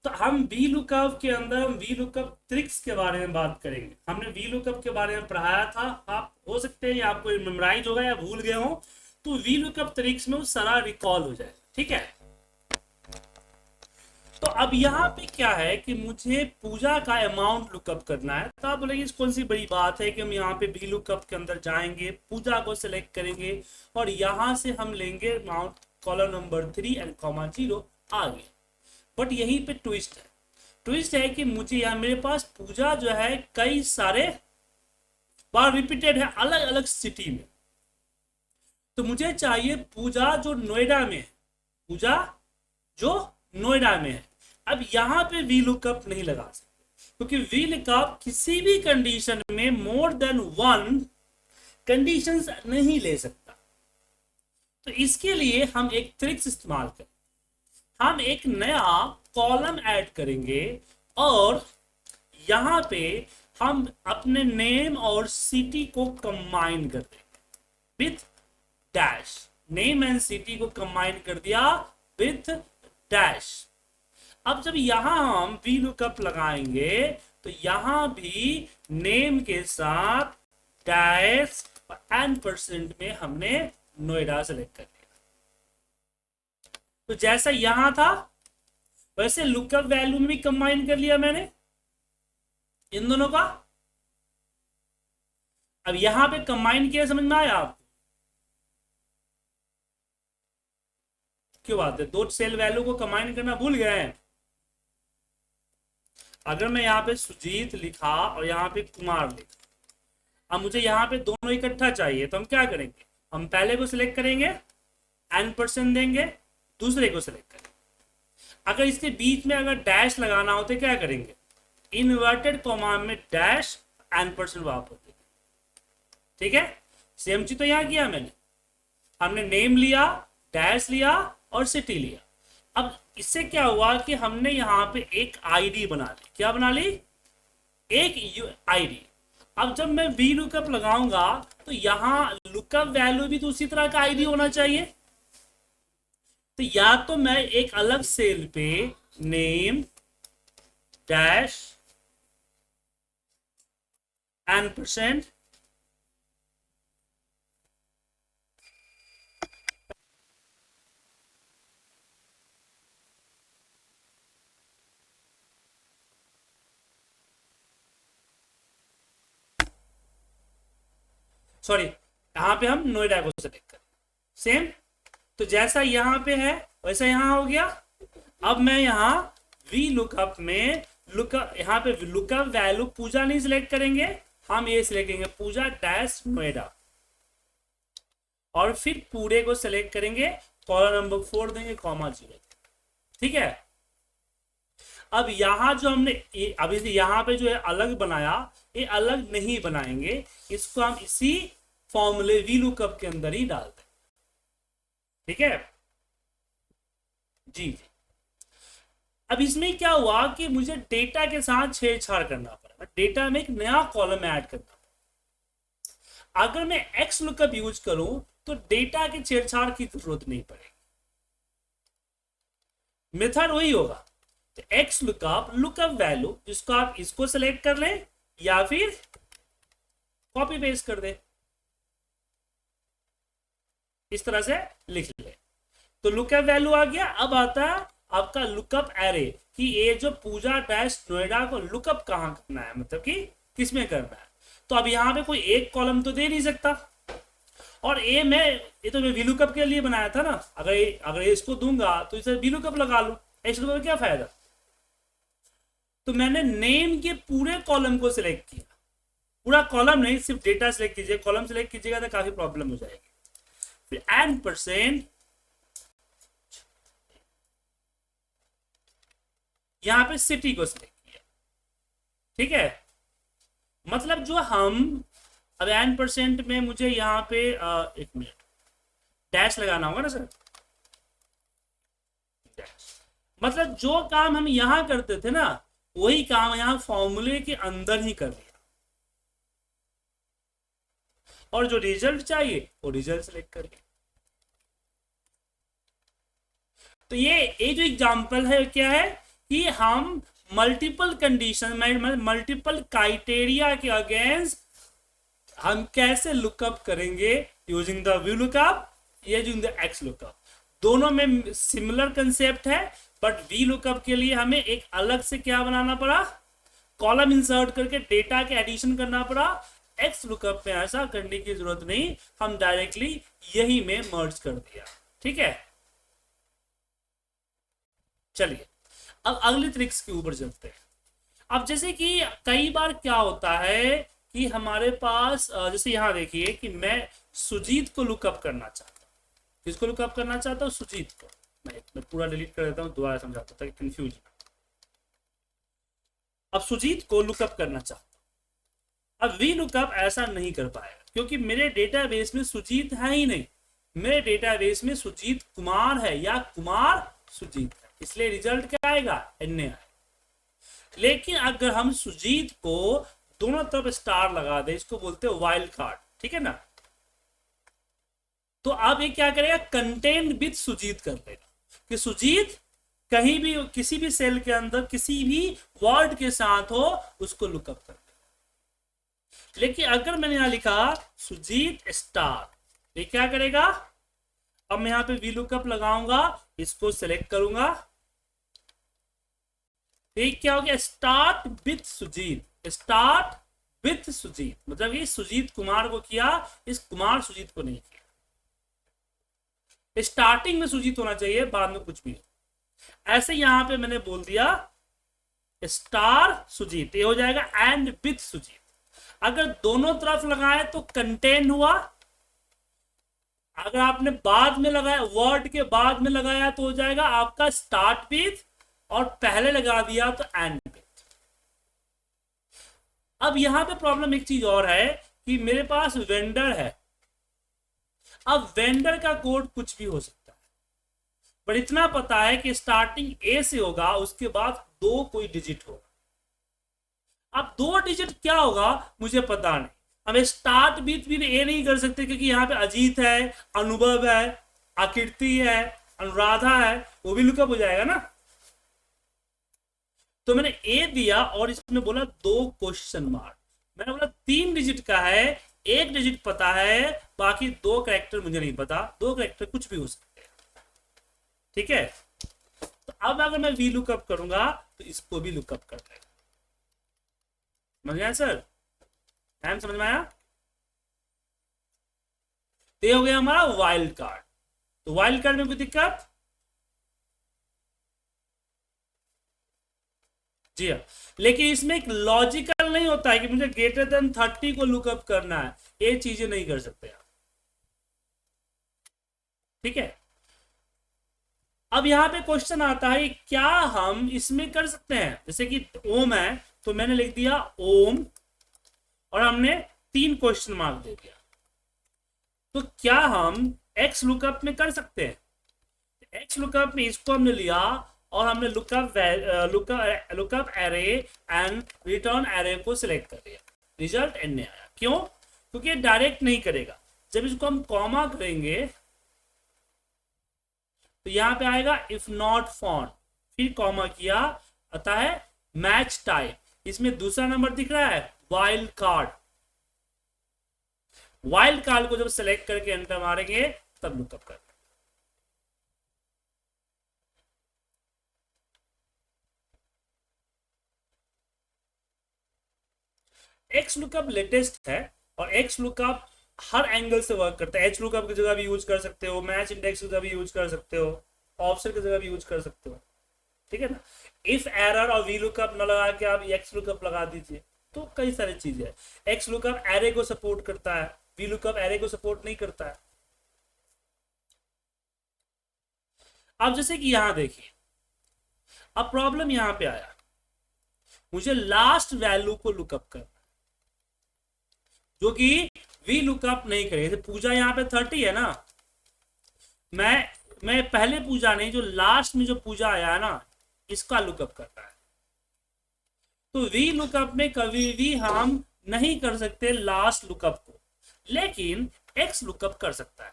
तो हम V lookup के अंदर हम वी लुकअप ट्रिक्स के बारे में बात करेंगे। हमने वी लुकअप के बारे में पढ़ाया था, आप हो सकते हैं या आपको मेमोराइज होगा या भूल गए हो, तो वी लुकअप ट्रिक्स में वो सारा रिकॉल हो जाए। ठीक है, तो अब यहाँ पे क्या है कि मुझे पूजा का अमाउंट लुकअप करना है। तो आप बोलेंगे कौन सी बड़ी बात है कि हम यहाँ पे वी लुकअप के अंदर जाएंगे, पूजा को सिलेक्ट करेंगे और यहाँ से हम लेंगे amount column number 3 and comma 0 आगे। बट यहीं पे ट्विस्ट है। ट्विस्ट है कि मुझे यहाँ मेरे पास पूजा जो है कई सारे बार रिपीटेड है अलग अलग सिटी में। तो मुझे चाहिए पूजा जो नोएडा में है, पूजा जो नोएडा में है। अब यहाँ पे वी लुकअप नहीं लगा सकते क्योंकि वी लुकअप किसी भी कंडीशन में मोर देन वन कंडीशंस नहीं ले सकता। तो इसके लिए हम एक ट्रिक्स इस्तेमाल करें। हम एक नया कॉलम ऐड करेंगे और यहां पे हम अपने नेम और सिटी को कंबाइन कर देंगे with dash. Name and city को कंबाइन कर दिया विथ डैश। अब जब यहां हम वी लुकअप लगाएंगे तो यहां भी नेम के साथ डैश एंड% में हमने नोएडा सेलेक्ट कर लिया। तो जैसा यहां था वैसे लुकअप वैल्यू में भी कंबाइन कर लिया मैंने इन दोनों का। अब यहां पे कंबाइन किया, समझ में आया आपको? क्यों बात है, दो सेल वैल्यू को कंबाइन करना भूल गए हैं? अगर मैं यहाँ पे सुजीत लिखा और यहाँ पे कुमार लिखा, अब मुझे यहाँ पे दोनों इकट्ठा चाहिए, तो हम क्या करेंगे, हम पहले को सिलेक्ट करेंगे n% देंगे, दूसरे को सिलेक्ट करेंगे। अगर इसके बीच में अगर डैश लगाना हो तो क्या करेंगे, इन्वर्टेड कॉमा में डैश n% वापस देंगे। ठीक है, सेम चीज तो यहाँ किया मैंने। हमने नेम लिया, डैश लिया और सिटी लिया। अब इससे क्या हुआ कि हमने यहाँ पे एक आईडी बना ली। क्या बना ली? एक आईडी। अब जब मैं वी लुकअप लगाऊंगा तो यहाँ लुकअप वैल्यू भी तो उसी तरह का आईडी होना चाहिए। तो या तो मैं एक अलग सेल पे नेम डैश n%, सॉरी यहां पे हम नोएडा को सेलेक्ट करें सेम। तो जैसा यहां पे है वैसा यहां हो गया। अब मैं यहां वी लुकअप में लुकअप यहाँ पे लुकअप वैल्यू पूजा नहीं सिलेक्ट करेंगे, हम ये सिलेक्ट करेंगे पूजा डैश नोएडा और फिर पूरे को सिलेक्ट करेंगे, कॉलम नंबर 4 देंगे कॉमा 0। ठीक है, अब यहां जो हमने अभी से यहां पे जो है अलग बनाया, ये अलग नहीं बनाएंगे, इसको हम इसी फॉर्मूले वी लुकअप के अंदर ही डाल दें। ठीक है जी। अब इसमें क्या हुआ कि मुझे डेटा के साथ छेड़छाड़ करना पड़ा, डेटा में एक नया कॉलम ऐड करना पड़ा। अगर मैं एक्स लुकअप यूज करूं तो डेटा की छेड़छाड़ की जरूरत नहीं पड़ेगी, मेथड वही होगा। तो एक्स लुकअप लुकअप वैल्यू, जिसको आप इसको सेलेक्ट कर लें या फिर कॉपी पेस्ट कर दें, इस तरह से लिख ले। तो लुकअप वैल्यू आ गया। अब आता है आपका लुकअप एरे कि ये जो पूजा डैश नोएडा को लुकअप कहां करना है, मतलब कि किसमें करना है। तो अब यहां पे कोई एक कॉलम तो दे नहीं सकता, और ये तो मैं वी लुकअप के लिए बनाया था ना। अगर इसको दूंगा तो इसे वी लुकअप लगा लूं, एक्स लुकअप क्या फायदा। तो मैंने नेम के पूरे कॉलम को सिलेक्ट किया, पूरा कॉलम नहीं, सिर्फ डेटा सिलेक्ट कीजिए। कॉलम सिलेक्ट कीजिएगा तो काफी प्रॉब्लम हो जाएगी। फिर n%, यहां पे सिटी को सिलेक्ट किया। ठीक है, मतलब जो हम अब n% में मुझे यहां पे एक मिनट डैश लगाना होगा ना सर। मतलब जो काम हम यहां करते थे ना वही काम यहां फॉर्मूले के अंदर ही कर लिया, और जो रिजल्ट चाहिए वो रिजल्ट सेलेक्ट करिए। तो ये जो एग्जांपल है क्या है कि हम मल्टीपल कंडीशन मल्टीपल क्राइटेरिया के अगेंस्ट हम कैसे लुकअप करेंगे using the V lookup using the x lookup. दोनों में सिमिलर कंसेप्ट है, बट वी लुकअप के लिए हमें एक अलग से क्या बनाना पड़ा, कॉलम इंसर्ट करके डेटा के एडिशन करना पड़ा। एक्स लुकअप में ऐसा करने की जरूरत नहीं, हम डायरेक्टली यही में मर्ज कर दिया। ठीक है, चलिए अब अगली ट्रिक्स के ऊपर चलते हैं। अब जैसे कि कई बार क्या होता है कि हमारे पास जैसे यहां देखिए कि मैं सुजीत को लुकअप करना चाहता हूं। किसको लुकअप करना चाहता हूं? सुजीत को। मैं पूरा डिलीट कर देता हूं, दोबारा समझाता था कि कंफ्यूज। अब सुजीत को लुकअप करना चाहता हूं। अब वी लुकअप ऐसा नहीं कर पाएगा क्योंकि मेरे डेटाबेस में सुजीत है ही नहीं। मेरे डेटाबेस में सुजीत कुमार है या कुमार सुजीत है, इसलिए रिजल्ट क्या आएगा? एन आएगा। लेकिन अगर हम सुजीत को दोनों तरफ स्टार लगा दे, इसको बोलते हैं वाइल्ड कार्ड, ठीक है ना, तो अब ये क्या करेगा? कंटेंट विद सुजीत कर देगा कि सुजीत कहीं भी किसी भी सेल के अंदर किसी भी वर्ड के साथ हो उसको लुकअप कर देगा। लेकिन अगर मैंने यहां लिखा सुजीत स्टार, ये क्या करेगा? अब मैं यहां पे वी लुकअप लगाऊंगा, इसको सिलेक्ट करूंगा, ठीक क्या हो गया? Start with Sujit. Start with Sujit मतलब ये सुजीत कुमार को किया, इस कुमार सुजीत को नहीं किया। स्टार्टिंग में सुजीत होना चाहिए, बाद में कुछ भी। ऐसे यहां पे मैंने बोल दिया स्टार सुजीत, ये हो जाएगा एंड विथ सुजीत। अगर दोनों तरफ लगाए तो कंटेन हुआ, अगर आपने बाद में लगाया, वर्ड के बाद में लगाया तो हो जाएगा आपका स्टार्ट विथ, और पहले लगा दिया तो एंड विथ। अब यहां पे प्रॉब्लम एक चीज और है कि मेरे पास वेंडर है। अब वेंडर का कोड कुछ भी हो सकता है, पर इतना पता है कि स्टार्टिंग ए से होगा, उसके बाद 2 कोई डिजिट होगा। अब 2 डिजिट क्या होगा मुझे पता नहीं। हमें स्टार्ट विथ भी ए नहीं कर सकते क्योंकि यहाँ पे अजीत है, अनुभव है, आकृति है, अनुराधा है, वो भी लुकअप हो जाएगा ना। तो मैंने ए दिया और इसमें बोला 2 क्वेश्चन मार्क। मैंने बोला 3 डिजिट का है, 1 डिजिट पता है, बाकी 2 कैरेक्टर मुझे नहीं पता। 2 कैरेक्टर कुछ भी हो सकते हैं, ठीक है। तो अब अगर मैं वी लुकअप करूंगा तो इसको भी लुकअप कर देगा। समझ गया सर? टाइम समझ में आया? ये हो गया हमारा वाइल्ड कार्ड। तो वाइल्ड कार्ड में कोई दिक्कत? जी हाँ, लेकिन इसमें एक लॉजिकल नहीं होता है कि मुझे ग्रेटर देन 30 को लुकअप करना है, ये चीजें नहीं कर सकते आप, ठीक है। अब यहां पे क्वेश्चन आता है क्या हम इसमें कर सकते हैं? जैसे कि ओम है तो मैंने लिख दिया ओम और हमने 3 क्वेश्चन मार्क दे दिया। तो क्या हम एक्स लुकअप में कर सकते हैं? एक्स लुकअप में इसको हमने लिया और हमने lookup array and return array को सिलेक्ट कर दिया, रिजल्ट एन आया। क्यों? क्योंकि डायरेक्ट नहीं करेगा। जब इसको हम कॉमा करेंगे तो यहां पे आएगा इफ नॉट फाउंड, फिर कॉमा किया, आता है मैच टाइप। इसमें दूसरा नंबर दिख रहा है वाइल्ड कार्ड। वाइल्ड कार्ड को जब सेलेक्ट करके एंटर मारेंगे तब लुकअप कर। एक्स लुकअप लेटेस्ट है और एक्स लुकअप हर एंगल से वर्क करता है। एच लुकअप की जगह भी यूज कर सकते हो, मैच इंडेक्स की जगह भी यूज कर सकते हो, ऑफसेट की जगह भी यूज कर सकते हो, ठीक है ना। इफ एरर और वी लुकअप न लगा के आप एक्स लुकअप लगा दीजिए, तो कई सारी चीजें हैं। एक्स लुकअप एरे को सपोर्ट करता है, वी लुकअप एरे को सपोर्ट नहीं करता है। अब जैसे कि यहां देखिए, अब प्रॉब्लम यहां पे आया, मुझे लास्ट वैल्यू को लुकअप करना, जो कि वी लुकअप नहीं करेगा। पूजा यहाँ पे 30 है ना, मैं पहले पूजा नहीं, जो लास्ट में जो पूजा आया है ना, इसका लुकअप करता है। तो वी लुकअप में कभी भी हम नहीं कर सकते लास्ट लुकअप को, लेकिन एक्स लुकअप कर सकता है।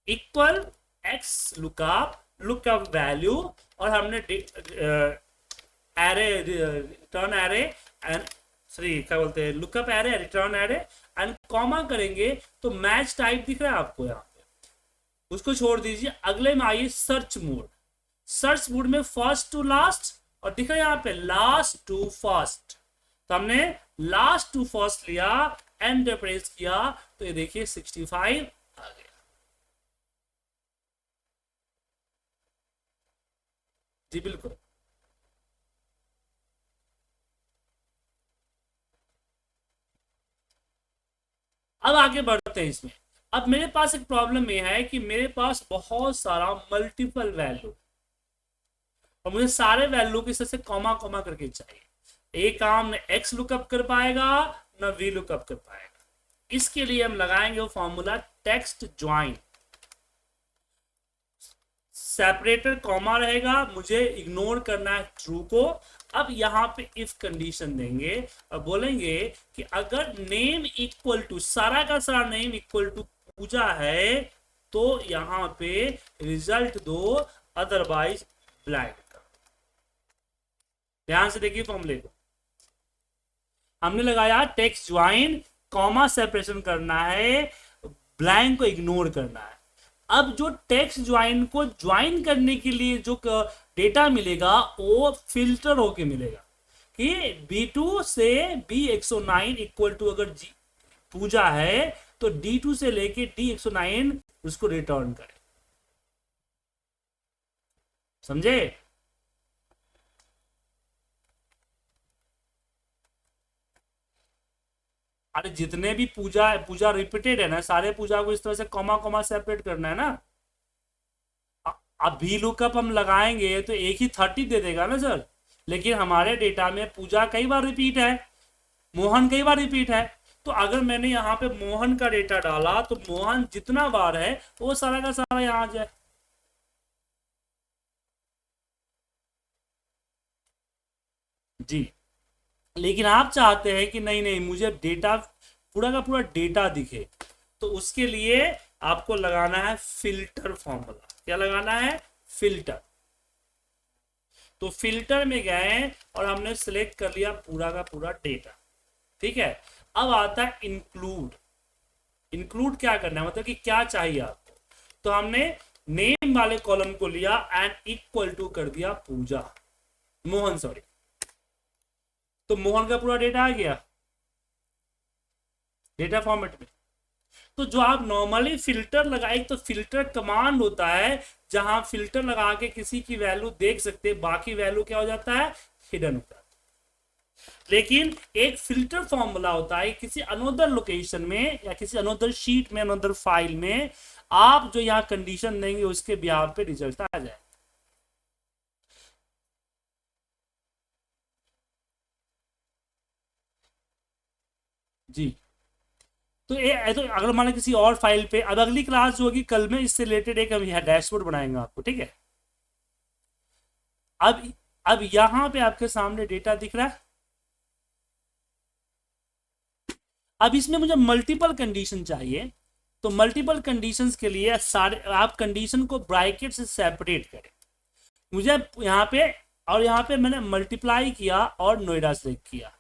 Equal x lookup lookup value, और हमने array return array and sorry क्या बोलते हैं lookup array return array and comma करेंगे तो मैच टाइप दिख रहा है आपको यहाँ पे, उसको छोड़ दीजिए। अगले में आइए सर्च मोड। सर्च मोड में फर्स्ट टू लास्ट और दिख रहा है यहाँ पे लास्ट टू फर्स्ट, तो हमने लास्ट टू फर्स्ट लिया, एंटर प्रेस किया तो ये देखिए 65 आ गया। जी बिल्कुल। अब आगे बढ़ते हैं इसमें। अब मेरे पास एक प्रॉब्लम ये है कि मेरे पास बहुत सारा मल्टीपल वैल्यू, और मुझे सारे वैल्यू के से कॉमा कॉमा करके चाहिए। एक काम न एक्स लुकअप कर पाएगा न वी लुकअप कर पाएगा। इसके लिए हम लगाएंगे वो formula text join. Separator comma रहेगा, मुझे इग्नोर करना है ट्रू को। अब यहाँ पे इफ कंडीशन देंगे और बोलेंगे कि अगर नेम इक्वल टू सारा का सारा नेम इक्वल टू पूजा है तो यहाँ पे रिजल्ट दो, अदरवाइज ब्लैंक। ध्यान से देखिए फॉर्मूले को, हमने लगाया टेक्स्ट ज्वाइन, कॉमा सेपरेशन करना है, ब्लैंक को इग्नोर करना है। अब जो टेक्स्ट ज्वाइन को ज्वाइन करने के लिए जो डेटा मिलेगा वो फिल्टर होके मिलेगा कि B2 से B109 इक्वल टू अगर पूजा है तो D2 से लेके D109 उसको रिटर्न करे। समझे? अरे जितने भी पूजा रिपीटेड है ना, सारे पूजा को इस तरह से कॉमा कॉमा सेपरेट करना है ना। अब भी लुकअप हम लगाएंगे तो एक ही 30 दे देगा ना सर, लेकिन हमारे डेटा में पूजा कई बार रिपीट है, मोहन कई बार रिपीट है। तो अगर मैंने यहाँ पे मोहन का डेटा डाला तो मोहन जितना बार है वो सारा का सारा यहाँ आ जाए। जी, लेकिन आप चाहते हैं कि नहीं नहीं मुझे डेटा पूरा का पूरा डेटा दिखे, तो उसके लिए आपको लगाना है फिल्टर फॉर्मूला। क्या लगाना है? फिल्टर। तो फिल्टर में गए और हमने सिलेक्ट कर लिया पूरा का पूरा डेटा। ठीक है, अब आता है इंक्लूड। इंक्लूड क्या करना है, मतलब कि क्या चाहिए आपको। तो हमने नेम वाले कॉलम को लिया एंड इक्वल टू कर दिया पूजा मोहन, सॉरी। तो मोहन का पूरा डेटा आ गया डेटा फॉर्मेट में। तो जो आप नॉर्मली फिल्टर लगाए, तो फिल्टर कमांड होता है जहां फिल्टर लगा के किसी की वैल्यू देख सकते हैं, बाकी वैल्यू क्या हो जाता है? हिडन होता है। लेकिन एक फिल्टर फॉर्मूला होता है किसी अनोदर लोकेशन में या किसी अनोदर शीट में, अनोदर फाइल में आप जो यहाँ कंडीशन देंगे उसके बिहार पे रिजल्ट आ जाए। जी, तो ये तो अगर मान किसी और फाइल पे, अब अगली क्लास जो होगी कल में इससे रिलेटेड एक हम डैशबोर्ड बनाएंगे आपको। ठीक है, अब यहां पे आपके सामने डेटा दिख रहा है। अब इसमें मुझे मल्टीपल कंडीशन चाहिए, तो मल्टीपल कंडीशंस के लिए सारे आप कंडीशन को ब्रैकेट से सेपरेट करें। मुझे यहाँ पे और यहाँ पे मैंने मल्टीप्लाई किया और नोएडा सेलेक्ट किया।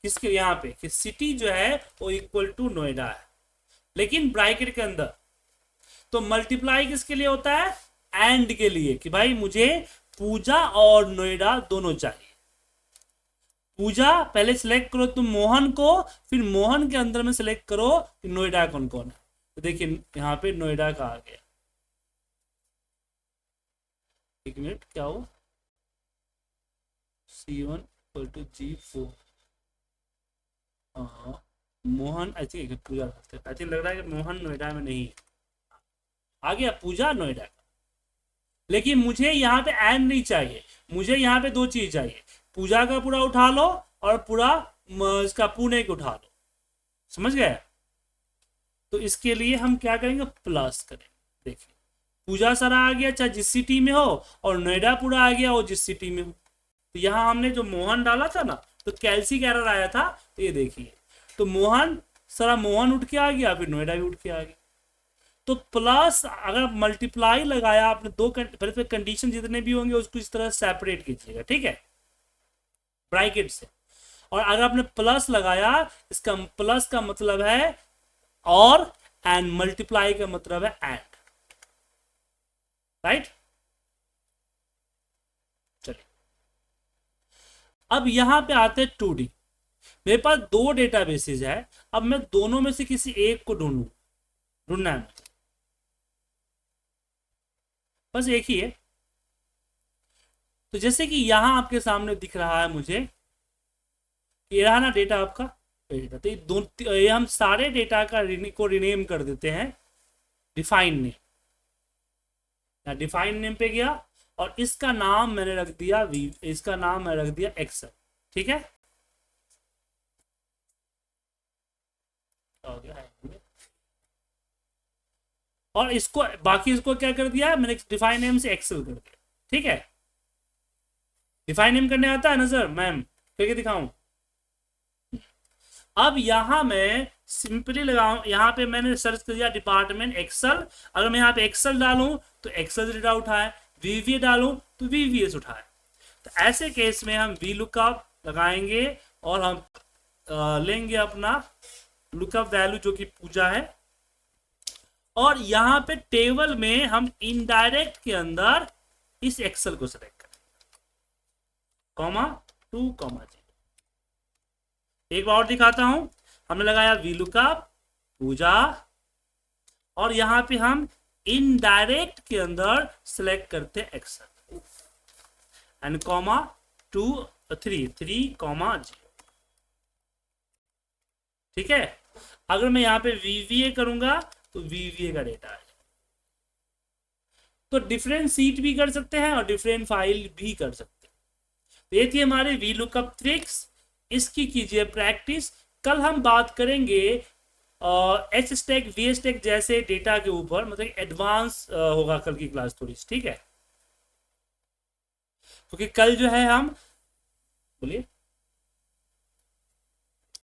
किसके? यहाँ पे कि सिटी जो है वो इक्वल टू नोएडा है, लेकिन ब्रैकेट के अंदर। तो मल्टीप्लाई किसके लिए होता है? एंड के लिए, कि भाई मुझे पूजा और नोएडा दोनों चाहिए। पूजा पहले सिलेक्ट करो तुम मोहन को, फिर मोहन के अंदर में सिलेक्ट करो कि नोएडा कौन कौन है। तो देखिए यहाँ पे नोएडा का आ गया। एक मिनट, क्या हो? C1 equal to G4। Mohan I think Pooja, I think लग रहा है कि मोहन नोएडा में नहीं है। आ गया पूजा नोएडा का। लेकिन मुझे यहाँ पे एंड नहीं चाहिए, मुझे यहाँ पे दो चीज चाहिए। पूजा का पूरा उठा लो और पूरा इसका पुणे को उठा लो। समझ गए? तो इसके लिए हम क्या करेंगे? प्लस करेंगे। देखिए पूजा सारा आ गया चाहे जिस सिटी में हो, और नोएडा पूरा आ गया वो जिस सिटी में हो। तो यहाँ हमने जो मोहन डाला था ना, तो कैलसी का एरर आया था। तो ये देखिए, तो मोहन सारा मोहन उठ के आ गया, फिर नोएडा भी उठ के आ गया। तो प्लस अगर मल्टीप्लाई लगाया आपने दो पहले कंडीशन जितने भी होंगे उसको इस तरह सेपरेट कीजिएगा, ठीक है, ब्रैकेट से। और अगर आपने प्लस लगाया, इसका प्लस का मतलब है और, एंड मल्टीप्लाई का मतलब है एंड, राइट। चलिए अब यहां पे आते हैं 2D। मेरे पास दो डेटाबेसेस है, अब मैं दोनों में से किसी एक को ढूंढना है, बस एक ही है। तो जैसे कि यहां आपके सामने दिख रहा है मुझे, ये रहा ना डेटा आपका डेटा, तो ये हम सारे डेटा का को रिनेम कर देते हैं डिफाइन नेम। डिफाइन नेम पे गया और इसका नाम मैंने रख दिया इसका नाम मैंने रख दिया एक्सेल, ठीक है। और इसको बाकी इसको क्या कर दिया मैंने, डिफाइन नेम से एक्सेल कर दिया, ठीक है। डिफाइन नेम करने आता है ना सर मैम, करके दिखाऊं। अब यहां मैं सिंपली लगाऊं, यहां पे मैंने सर्च कर दिया डिपार्टमेंट एक्सेल। अगर मैं यहां पे एक्सेल डालूं तो एक्सेल से डेटा उठाए, वीवीए डालूं तो वीवीएस उठाए। तो ऐसे केस में हम वी लुकअप लगाएंगे और हम लेंगे अपना लुकअप वैल्यू जो कि पूजा है, और यहां पे टेबल में हम इनडायरेक्ट के अंदर इस एक्सेल को सेलेक्ट करें, कॉमा 2, कॉमा 0। एक बार और दिखाता हूं, हमने लगाया वी लुकअप पूजा, और यहां पे हम इनडायरेक्ट के अंदर सेलेक्ट करते हैं एक्सेल, एंड कॉमा 2, 3, कॉमा 0, ठीक है। अगर मैं यहां पे वीवीए करूंगा तो वीवीए का डेटा है। तो डिफरेंट सीट भी कर सकते हैं और डिफरेंट फाइल भी कर सकते हैं। तो ये थी हमारे वी लुकअप ट्रिक्स, इसकी कीजिए प्रैक्टिस। कल हम बात करेंगे एच स्टैक वी स्टैक जैसे डेटा के ऊपर, मतलब एडवांस होगा कल की क्लास थोड़ी, ठीक है। क्योंकि कल जो है हम, बोलिए